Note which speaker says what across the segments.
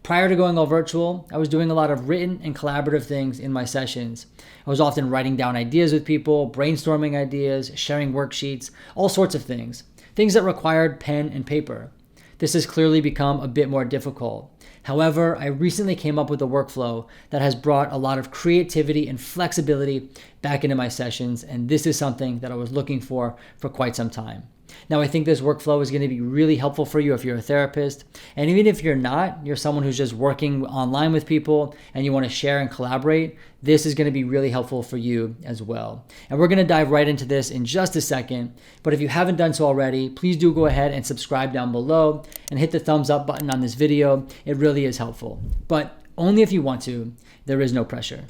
Speaker 1: Prior to going all virtual, I was doing a lot of written and collaborative things in my sessions. I was often writing down ideas with people, brainstorming ideas, sharing worksheets, all sorts of things that required pen and paper. This has clearly become a bit more difficult. However, I recently came up with a workflow that has brought a lot of creativity and flexibility back into my sessions, and this is something that I was looking for quite some time. Now, I think this workflow is going to be really helpful for you if you're a therapist. And even if you're not, you're someone who's just working online with people and you want to share and collaborate, this is going to be really helpful for you as well. And we're going to dive right into this in just a second. But if you haven't done so already, please do go ahead and subscribe down below and hit the thumbs up button on this video. It really is helpful, but only if you want to. There is no pressure.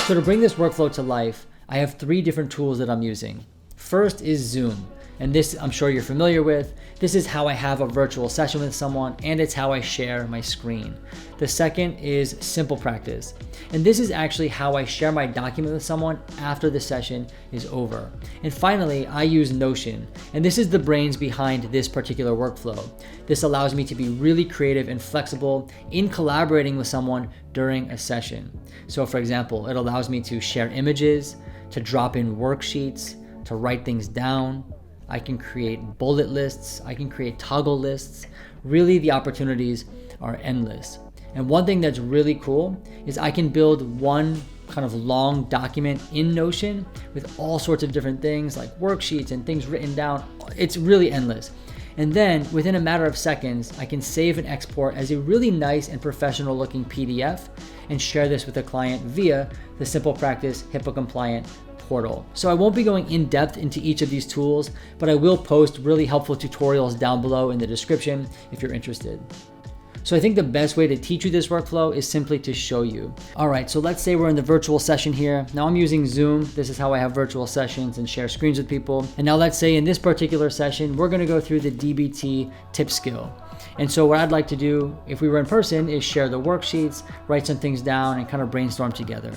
Speaker 1: So to bring this workflow to life, I have 3 different tools that I'm using. First is Zoom, and this I'm sure you're familiar with. This is how I have a virtual session with someone, and it's how I share my screen. The second is Simple Practice, and this is actually how I share my document with someone after the session is over. And finally, I use Notion, and this is the brains behind this particular workflow. This allows me to be really creative and flexible in collaborating with someone during a session. So for example, it allows me to share images, to drop in worksheets, to write things down. I can create bullet lists. I can create toggle lists. Really, the opportunities are endless. And one thing that's really cool is I can build one kind of long document in Notion with all sorts of different things like worksheets and things written down. It's really endless. And then within a matter of seconds, I can save and export as a really nice and professional looking PDF and share this with a client via the Simple Practice HIPAA compliant portal. So I won't be going in depth into each of these tools, but I will post really helpful tutorials down below in the description if you're interested. So I think the best way to teach you this workflow is simply to show you. All right, so let's say we're in the virtual session here. Now I'm using Zoom. This is how I have virtual sessions and share screens with people. And now let's say in this particular session, we're gonna go through the DBT tip skill. And so what I'd like to do if we were in person is share the worksheets, write some things down, and kind of brainstorm together.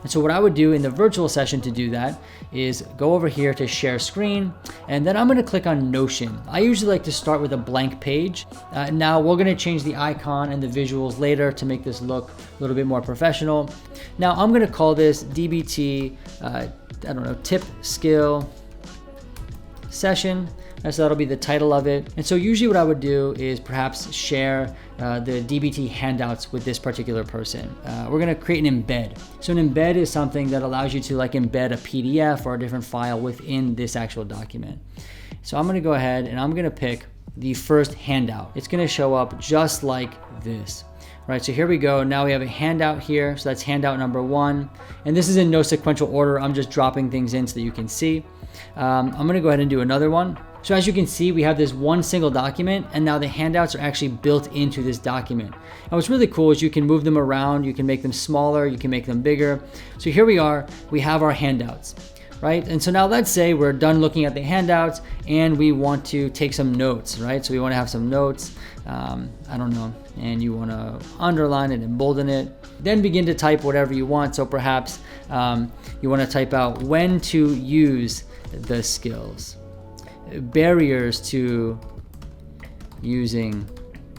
Speaker 1: And so what I would do in the virtual session to do that is go over here to share screen, and then I'm gonna click on Notion. I usually like to start with a blank page. Now we're gonna change the icon and the visuals later to make this look a little bit more professional. Now I'm gonna call this DBT, tip skill session. So that'll be the title of it. And so usually what I would do is perhaps share the DBT handouts with this particular person. We're gonna create an embed. So an embed is something that allows you to like embed a PDF or a different file within this actual document. So I'm gonna go ahead and I'm gonna pick the first handout. It's gonna show up just like this. Right, so here we go. Now we have a handout here. So that's handout number 1. And this is in no sequential order. I'm just dropping things in so that you can see. I'm gonna go ahead and do another one. So as you can see, we have this one single document, and now the handouts are actually built into this document. And what's really cool is you can move them around, you can make them smaller, you can make them bigger. So here we are, we have our handouts, right? And so now let's say we're done looking at the handouts and we want to take some notes, right? So we want to have some notes, and you want to underline it and bolden it. Then begin to type whatever you want. So perhaps you want to type out when to use the skills. Barriers to using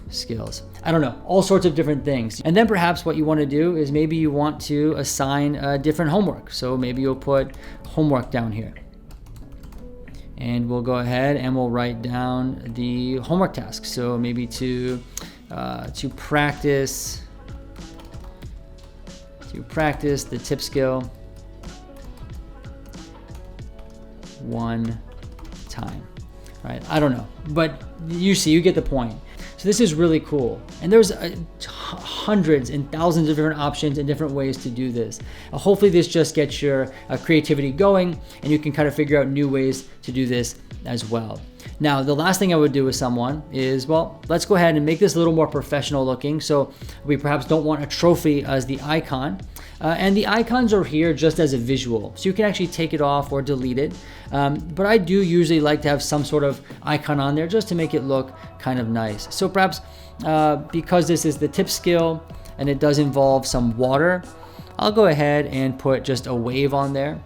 Speaker 1: skills. I don't know, all sorts of different things. And then perhaps what you want to do is maybe you want to assign a different homework. So maybe you'll put homework down here. And we'll go ahead and we'll write down the homework task. So maybe to practice the tip skill one time, right? I don't know, but you see, you get the point. So this is really cool. And there's hundreds and thousands of different options and different ways to do this. Hopefully this just gets your creativity going and you can kind of figure out new ways to do this as well. Now, the last thing I would do with someone is, well, let's go ahead and make this a little more professional looking. So we perhaps don't want a trophy as the icon. And the icons are here just as a visual. So you can actually take it off or delete it. But I do usually like to have some sort of icon on there just to make it look kind of nice. So perhaps because this is the tip skill and it does involve some water, I'll go ahead and put just a wave on there.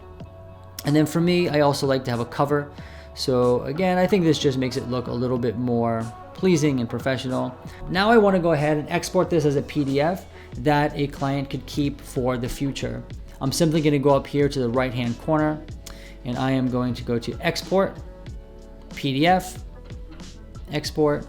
Speaker 1: And then for me, I also like to have a cover. So again, I think this just makes it look a little bit more pleasing and professional. Now I want to go ahead and export this as a PDF that a client could keep for the future. I'm simply going to go up here to the right hand corner and I am going to go to export, PDF, export.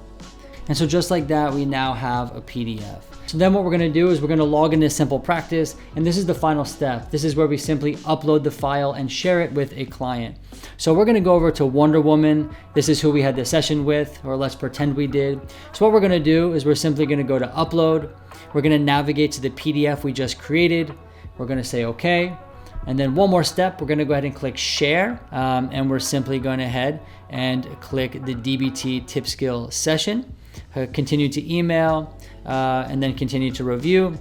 Speaker 1: And so just like that, we now have a PDF. So then what we're gonna do is we're gonna log into Simple Practice, and this is the final step. This is where we simply upload the file and share it with a client. So we're gonna go over to Wonder Woman. This is who we had the session with, or let's pretend we did. So what we're gonna do is we're simply gonna go to Upload. We're gonna navigate to the PDF we just created. We're gonna say okay. And then one more step, we're gonna go ahead and click Share, and we're simply going ahead and click the DBT Tip Skill session. Continue to email, and then continue to review.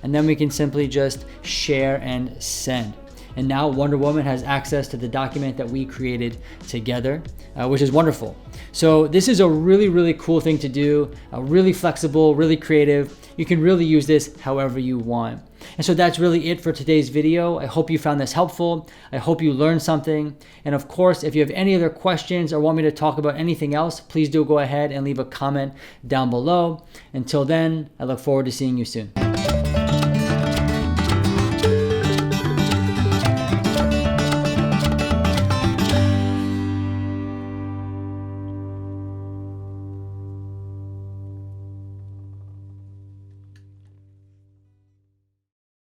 Speaker 1: And then we can simply just share and send. And now Wonder Woman has access to the document that we created together, which is wonderful. So this is a really, really cool thing to do, really flexible, really creative. You can really use this however you want. And so that's really it for today's video. I hope you found this helpful. I hope you learned something. And of course, if you have any other questions or want me to talk about anything else, please do go ahead and leave a comment down below. Until then, I look forward to seeing you soon.